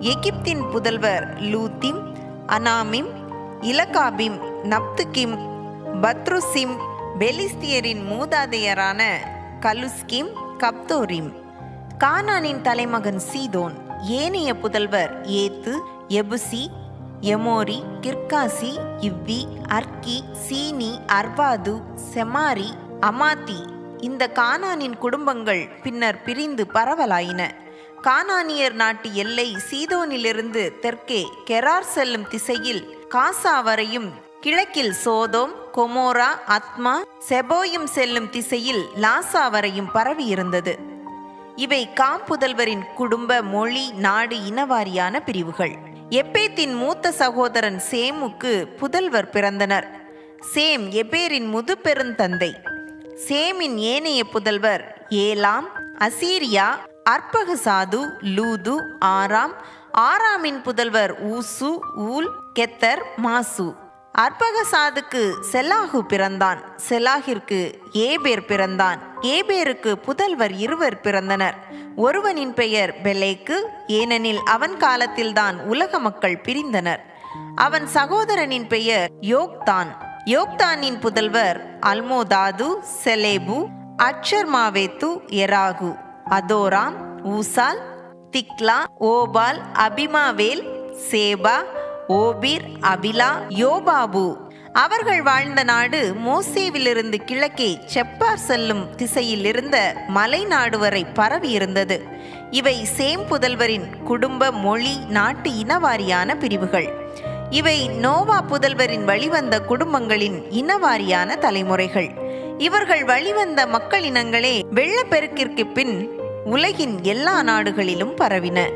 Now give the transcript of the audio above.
எகிப்தின் புதல்வர் லூத்திம், அனாமிம், இலகாபிம், நப்துகிம், பத்ருசிம், பெலிஸ்தியரின் மூதாதையரான கலுஸ்கிம், கப்தோரிம். கானானின் தலைமகன் சீதோன். ஏனைய புதல்வர் ஏத்து, எபுசி, எமோரி, கிர்காசி, இவ்வி, அர்கி, சீனி, அர்வாது, செமாரி, அமாத்தி. இந்த கானானின் குடும்பங்கள் பின்னர் பிரிந்து பரவலாயின. கானானியர் நாட்டு எல்லை சீதோனிலிருந்து தெற்கே கெரார் செல்லும் திசையில் காசா வரையும், கிழக்கில் சோதோம், கொமோரா, அத்மா, செபோயும் செல்லும் திசையில் லாசா வரையும் பரவியிருந்தது. இவை காம் புதல்வரின் குடும்ப, மொழி, நாடு, இனவாரியான பிரிவுகள். எப்பேத்தின் மூத்த சகோதரன் சேமுக்கு புதல்வர் பிறந்தனர். சேம் எபேரின் முதுபெருந்தந்தை. சேமின் ஏனைய புதல்வர் ஏலாம், அசீரியா, அர்பகசாது, லூது, ஆராம். ஆராமின் புதல்வர் ஊசு, ஊல், கெத்தர், மாசு. அர்பகசாதுக்கு செலாகு பிறந்தான். செலாகிற்கு ஏபேர் பிறந்தான். ஏபேருக்கு புதல்வர் இருவர் பிறந்தனர். ஒருவனின் பெயர் பெலேக்கு, ஏனெனில் அவன் காலத்தில்தான் உலக மக்கள் பிரிந்தனர். அவன் சகோதரனின் பெயர் யோக்தான். யோக்தானின் புதல்வர் அல்மோதாது, செலேபு, அட்சர்மாவேத்து, எராகு, அதோராம், ஊசால், திக்லா, ஓபால், அபிமாவேல், சேபா, ஓபிர், அபிலா, யோபாபு. அவர்கள் வாழ்ந்த நாடு மோசேவிலிருந்து கிழக்கே செப்பார் செல்லும் திசையில் இருந்த மலை நாடு வரை பரவி இருந்தது. இவை சேம் புதல்வரின் குடும்ப, மொழி, நாட்டு, இனவாரியான பிரிவுகள். இவை நோவா புதல்வரின் வழிவந்த குடும்பங்களின் இனவாரியான தலைமுறைகள். இவர்கள் வழிவந்த மக்களினங்களே வெள்ளப்பெருக்கிற்கு பின் உலகின் எல்லா நாடுகளிலும் பரவின.